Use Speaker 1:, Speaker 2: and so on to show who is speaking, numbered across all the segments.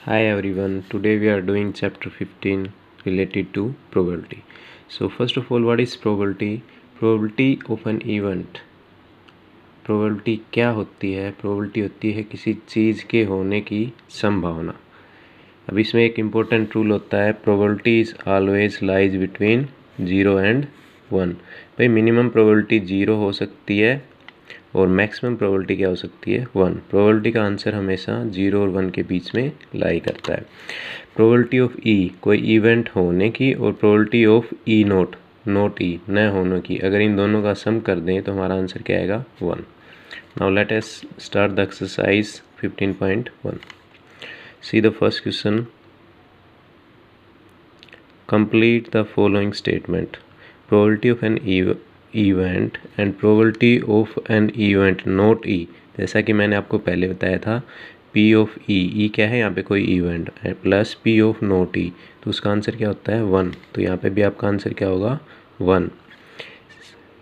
Speaker 1: Hi everyone, today we are doing chapter 15 related to probability. So first of all, what is probability? Probability of an event. probability क्या होती है? probability होती है किसी चीज़ के होने की संभावना। अब इसमें एक इम्पोर्टेंट रूल होता है, probability is always lies between 0 and 1। भाई मिनिमम probability 0 हो सकती है और मैक्सिमम प्रोबेबिलिटी क्या हो सकती है 1। प्रोबेबिलिटी का आंसर हमेशा 0 और 1 के बीच में लाई करता है। प्रोबेबिलिटी ऑफ ई कोई इवेंट होने की और प्रोबेबिलिटी ऑफ ई नॉट ई न होने की, अगर इन दोनों का सम कर दें तो हमारा आंसर क्या आएगा 1। Now let us start the exercise 15.1। See the first question, complete the following statement. Probability of an event and probability of an event not E. जैसा कि मैंने आपको पहले बताया था, पी ऑफ ई क्या है यहाँ पे कोई इवेंट है, प्लस पी ऑफ नॉट ई, तो उसका आंसर क्या होता है 1। तो यहाँ पे भी आपका आंसर क्या होगा 1।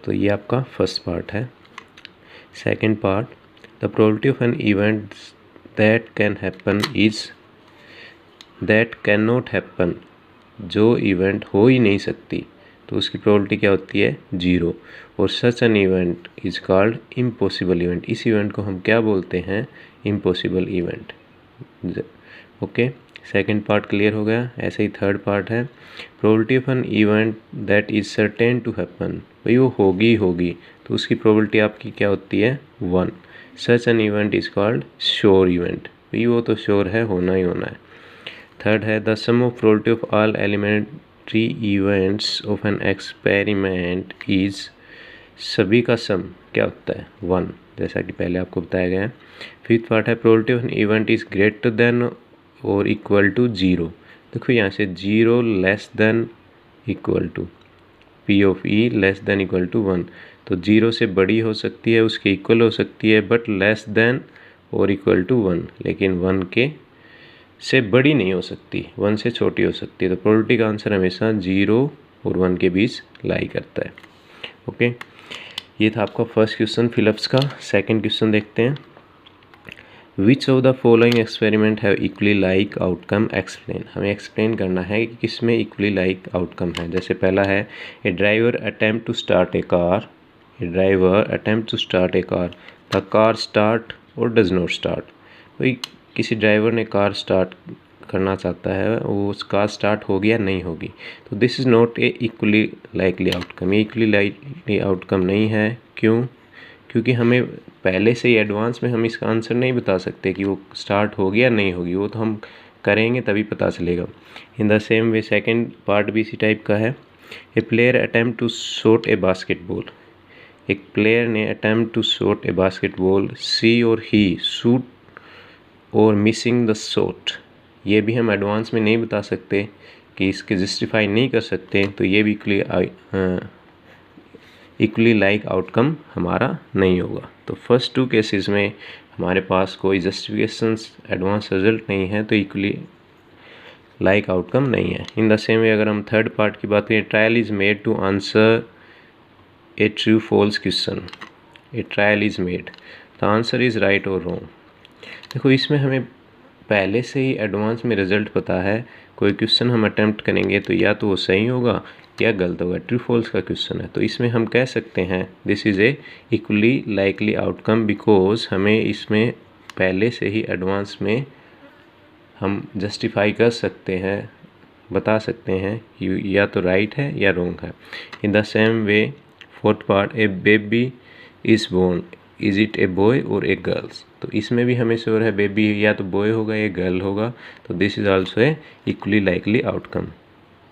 Speaker 1: तो ये आपका फर्स्ट पार्ट है। Second part, the probability of an event that can happen is that can not happen. जो इवेंट हो ही नहीं सकती तो उसकी प्रोबेबिलिटी क्या होती है 0। और such an event is called impossible event. इस इवेंट को हम क्या बोलते हैं? Impossible event. Okay, second part clear हो गया। ऐसे ही थर्ड पार्ट है, probability of an event that is certain to happen. भाई वो होगी तो उसकी प्रोबेबिलिटी आपकी क्या होती है 1। सच an event is called sure event. भाई वो तो श्योर है, होना ही होना है। थर्ड है, the sum of probability of all elementary events of an experiment is. सभी का सम क्या होता है 1, जैसा कि पहले आपको बताया गया है। फिफ्थ पार्ट है, probability of an event is greater than और इक्वल टू 0। देखो यहाँ से 0 less than equal to P of E less than equal to 1। तो 0 से बड़ी हो सकती है, उसके इक्वल हो सकती है, बट लेस देन और इक्वल टू 1, लेकिन 1 के से बड़ी नहीं हो सकती, 1 से छोटी हो सकती है। तो प्रोबेबिलिटी का आंसर हमेशा 0 और 1 के बीच लाई करता है। ओके, ये था आपका फर्स्ट क्वेश्चन फिलिप्स का। सेकंड क्वेश्चन देखते हैं, which of the following experiment have equally like outcome explain. हमें एक्सप्लेन करना है कि किसमें इक्वली लाइक आउटकम है। जैसे पहला है, a driver attempt to start a car. A driver attempt to start a car, the car start और डज नॉट स्टार्ट। भाई किसी ड्राइवर ने कार स्टार्ट करना चाहता है, वो उस कार स्टार्ट होगी या नहीं होगी, तो this is not a equally likely outcome. ये इक्वली लाइकली आउटकम नहीं है। क्यों? क्योंकि हमें पहले से ही एडवांस में हम इसका आंसर नहीं बता सकते कि वो स्टार्ट होगी या नहीं होगी, वो तो हम करेंगे तभी पता चलेगा। In the same way second part भी इसी टाइप का है। A player attempt to shot a basketball. एक प्लेयर ने attempt to shot a basketball, see और ही शूट और मिसिंग द शॉट। ये भी हम एडवांस में नहीं बता सकते कि इसके जस्टिफाई नहीं कर सकते, तो ये भी इक्वली लाइक आउटकम हमारा नहीं होगा। तो फर्स्ट टू केसेस में हमारे पास कोई जस्टिफिकेशंस एडवांस रिजल्ट नहीं है, तो इक्वली लाइक आउटकम नहीं है। इन द सेम वे अगर हम थर्ड पार्ट की बात करें, trial is made to answer a true false question. A trial is made, the answer is right और रॉन्ग। देखो इसमें हमें पहले से ही एडवांस में रिजल्ट पता है। कोई क्वेश्चन हम अटेम्प्ट करेंगे तो या तो वो सही होगा या गलत होगा, ट्रू फॉल्स का क्वेश्चन है। तो इसमें हम कह सकते हैं this is a equally likely outcome, because हमें इसमें पहले से ही एडवांस में हम जस्टिफाई कर सकते हैं, बता सकते हैं कि या तो राइट है या रॉन्ग है। In the same way fourth part, a baby is born, is it a boy और ए गर्ल्स। तो इसमें भी हमें श्योर है बेबी या तो बॉय होगा या गर्ल होगा, तो this is also a equally likely outcome.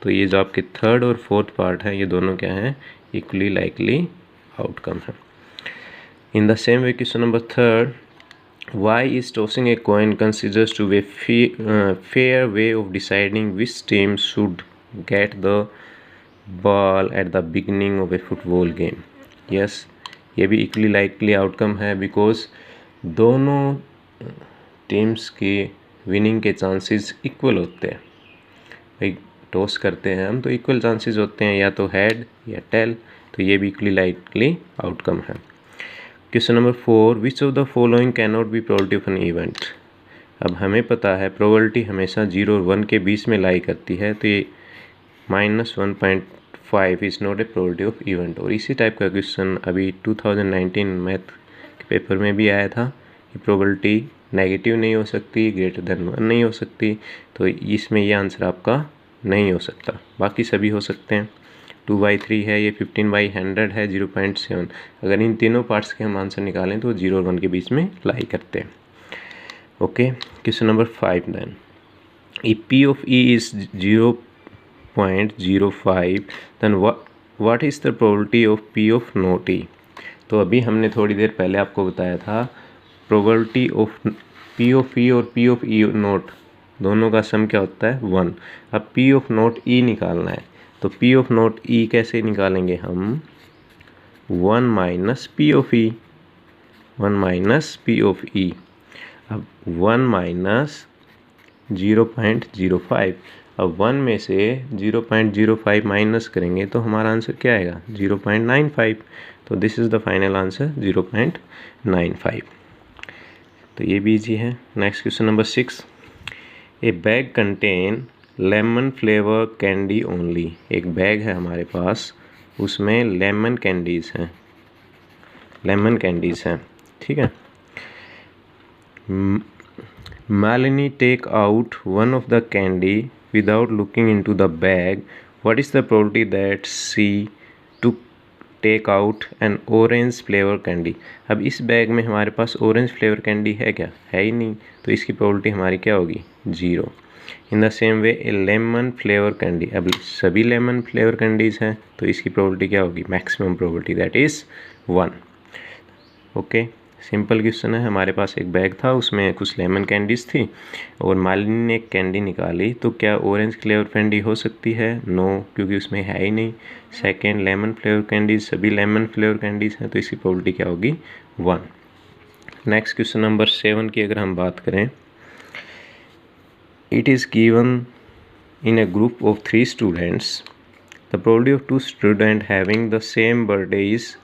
Speaker 1: तो ये जो आपके थर्ड और फोर्थ पार्ट है, ये दोनों क्या हैं? इक्वली लाइकली आउटकम है। In the same way question number third, why is tossing a coin considers to be fair way of deciding which team should get the ball at the beginning of a football game. Yes, ये भी equally likely outcome है, because दोनों teams की winning के chances equal होते हैं। भाई toss करते हैं हम तो इक्वल चांसेस होते हैं, या तो हेड या टेल, तो ये भी इक्वली लाइकली आउटकम है। Question number 4, which of the following can not be probability of an event. अब हमें पता है प्रोबेबिलिटी हमेशा 0 और 1 के बीच में लाई करती है, तो ये -1.5 is not a probability of event. और इसी टाइप का क्वेश्चन अभी 2019 मैथ के पेपर में भी आया था कि प्रोबेबिलिटी नेगेटिव नहीं हो सकती, ग्रेटर देन 1 नहीं हो सकती, तो इसमें ये आंसर आपका नहीं हो सकता। बाकी सभी हो सकते हैं। 2/3 है, ये 15/100 है, 0.7। अगर इन तीनों पार्ट्स के हम आंसर निकालें तो 0 और 1 के बीच में लाई करते हैं। Okay, question number 5 then, if P of E is 0.05 then what is the probability of P of not E? तो अभी हमने थोड़ी देर पहले आपको बताया था probability of P of E और P of E नोट दोनों का सम क्या होता है 1। अब P of नोट E निकालना है, तो P of नोट E कैसे निकालेंगे हम 1 minus P of E, 1 minus P of E। अब 1 माइनस 0.05, अब 1 में से 0.05 माइनस करेंगे तो हमारा आंसर क्या आएगा 0.95। तो this is the final answer 0.95। तो ये भी इजी है। नेक्स्ट क्वेश्चन नंबर 6, ए bag contain lemon flavour candy only. एक बैग है हमारे पास, उसमें लेमन कैंडीज़ हैं, ठीक है। Malini take out one of the candy without looking into the bag. What is the probability that she took take out an orange flavor candy? अब इस bag में हमारे पास ऑरेंज फ्लेवर कैंडी है क्या, है ही नहीं, तो इसकी प्रोबेबिलिटी हमारी क्या होगी 0। इन the same way A lemon flavour candy, अब सभी लेमन फ्लेवर कैंडीज़ हैं तो इसकी प्रोबेबिलिटी क्या होगी maximum probability that is 1। Okay, simple question है। हमारे पास एक बैग था, उसमें कुछ लेमन कैंडीज़ थी और मालिनी ने एक कैंडी निकाली, तो क्या ऑरेंज फ्लेवर कैंडी हो सकती है, नो, क्योंकि उसमें है ही नहीं। सेकेंड, लेमन फ्लेवर कैंडीज, सभी लेमन फ्लेवर कैंडीज़ हैं तो इसकी प्रोबेबिलिटी क्या होगी 1। नेक्स्ट क्वेश्चन नंबर 7 की अगर हम बात करें, it is given in A group of 3 students, the probability of 2 student having the same birthday is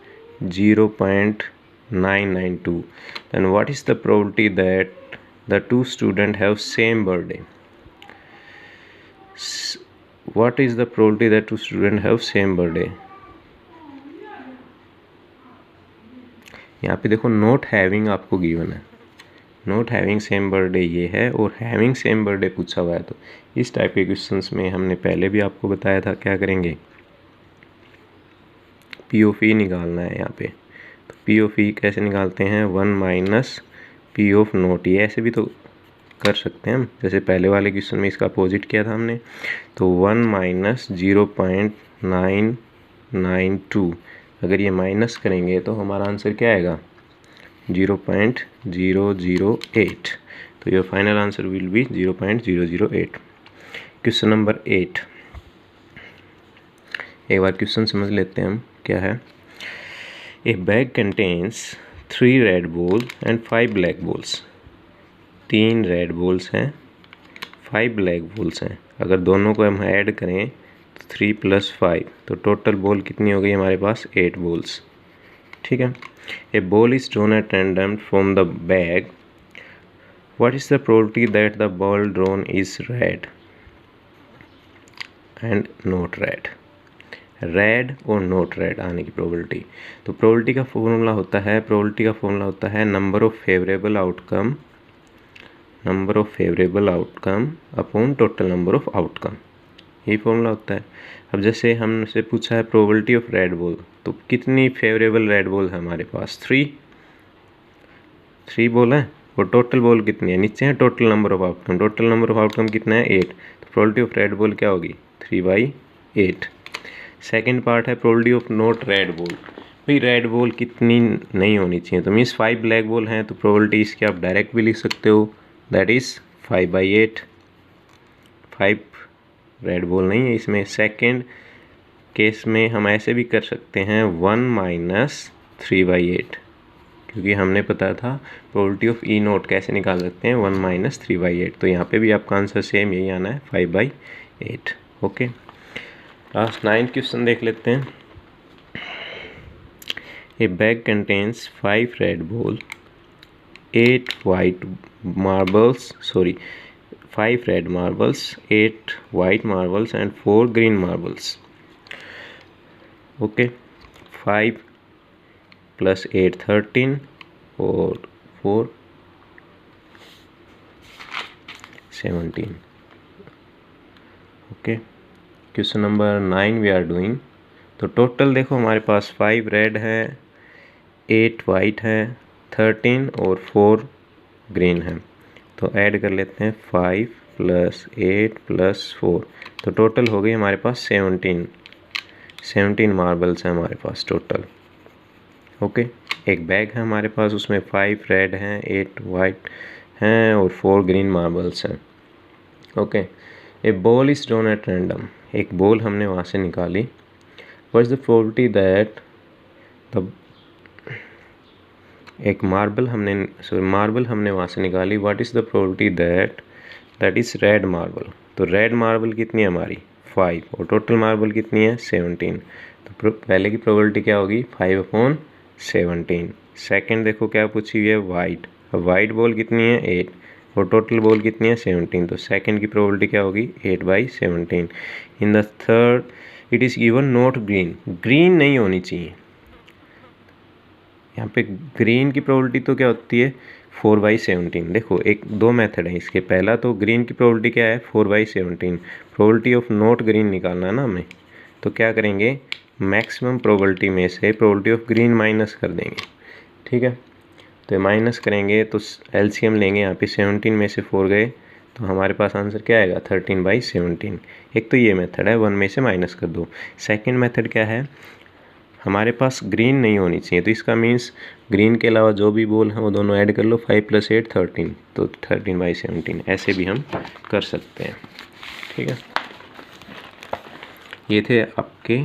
Speaker 1: 0.992, then what is the probability that the 2 students have same birthday? What is the probability that 2 students have same birthday? यहाँ पे देखो not having आपको given है, not having same birthday ये है और having same birthday पूछा हुआ है। तो इस टाइप के क्वेश्चंस में हमने पहले भी आपको बताया था क्या करेंगे, पी ऑफ ई निकालना है यहाँ पे। तो पी ऑफ ई कैसे निकालते हैं 1 माइनस पी ऑफ नॉट, ये ऐसे भी तो कर सकते हैं हम, जैसे पहले वाले क्वेश्चन में इसका अपोजिट किया था हमने। तो 1 माइनस 0.992, अगर ये माइनस करेंगे तो हमारा आंसर क्या आएगा 0.008। तो your final answer will be 0.008। Question number 8, एक बार क्वेश्चन समझ लेते हैं हम क्या है। ए bag contains 3 red ball and 5 black balls. 3 red balls हैं, 5 ब्लैक बॉल्स हैं। अगर दोनों को हम ऐड करें तो 3 + 5, तो टोटल बॉल कितनी हो गई हमारे पास 8 बॉल्स, ठीक है। A ball is drawn at random from the bag, what is the probability that the ball drawn is red and not red, red और नॉट रेड आने की प्रोबेबिलिटी। तो प्रोबेबिलिटी का फॉर्मूला होता है number of favourable outcome upon total number of outcome, यही formula होता है। अब जैसे हमसे पूछा है प्रोबेबिलिटी ऑफ रेड बॉल, तो कितनी फेवरेबल रेड बॉल है हमारे पास 3 बॉल है, और टोटल बॉल कितनी है नीचे है टोटल नंबर ऑफ आउटकम कितना है 8, तो प्रोबेबिलिटी ऑफ रेड बॉल क्या होगी 3/8। सेकेंड पार्ट है probability of not red ball, भाई रेड बॉल कितनी नहीं होनी चाहिए, तो मीन्स 5 ब्लैक बॉल हैं, तो प्रोबेबिलिटी इसकी आप डायरेक्ट भी लिख सकते हो, दैट इज़ 5/8। 5 रेड बॉल नहीं है इसमें। सेकेंड केस में हम ऐसे भी कर सकते हैं 1 माइनस 3/8, क्योंकि हमने पता था प्रोबेबिलिटी ऑफ ई नोट कैसे निकाल सकते हैं 1 माइनस 3/8। तो यहाँ पे भी आपका आंसर सेम यही आना है 5/8। ओके, लास्ट 9 क्वेश्चन देख लेते हैं। ए bag contains 5 red ball 8 white marbles, sorry, 5 red marbles, 8 white marbles and 4 green marbles. Okay, 5 plus 8 13 or 4 17. Okay, question number 9 we are doing. तो टोटल देखो हमारे पास 5 रेड है, 8 वाइट है, 13 और 4 ग्रीन है। तो ऐड कर लेते हैं 5 प्लस 8 प्लस 4, तो टोटल हो गई हमारे पास 17 मार्बल्स हैं हमारे पास टोटल। ओके, एक बैग है हमारे पास, उसमें 5 रेड हैं, 8 वाइट हैं और 4 ग्रीन मार्बल्स हैं। Okay, A ball is drawn at random, एक बॉल हमने वहाँ से निकाली। What is the probability that the, एक मार्बल हमने वहाँ से निकाली। What is the probability that is red marble. तो रेड मार्बल कितनी है हमारी 5 और टोटल मार्बल कितनी है 17। तो पहले की प्रोबेबिलिटी क्या होगी 5/17। सेकंड देखो क्या पूछी हुई है वाइट, वाइट बॉल कितनी है 8 और टोटल बॉल कितनी है 17। तो सेकंड की प्रोबेबिलिटी क्या होगी 8/17। In the third it is given not green, green नहीं होनी चाहिए। यहाँ पे ग्रीन की प्रोबेबिलिटी तो क्या होती है 4/17। देखो एक दो मेथड है इसके। पहला तो ग्रीन की प्रोबेबिलिटी क्या है 4/17, प्रोबेबिलिटी ऑफ नॉट ग्रीन निकालना है ना हमें। तो क्या करेंगे मैक्सिमम प्रोबेबिलिटी में से प्रोबेबिलिटी ऑफ ग्रीन माइनस कर देंगे, ठीक है। तो माइनस करेंगे तो एलसीएम लेंगे, यहाँ पे 17 में से 4 गए तो हमारे पास आंसर क्या आएगा 13/17। एक तो ये मेथड है 1 में से माइनस कर दो। सेकेंड मेथड क्या है, हमारे पास ग्रीन नहीं होनी चाहिए, तो इसका मीन्स ग्रीन के अलावा जो भी बॉल है वो दोनों ऐड कर लो। 5 + 8 13, तो 13/17 ऐसे भी हम कर सकते हैं, ठीक है। ये थे आपके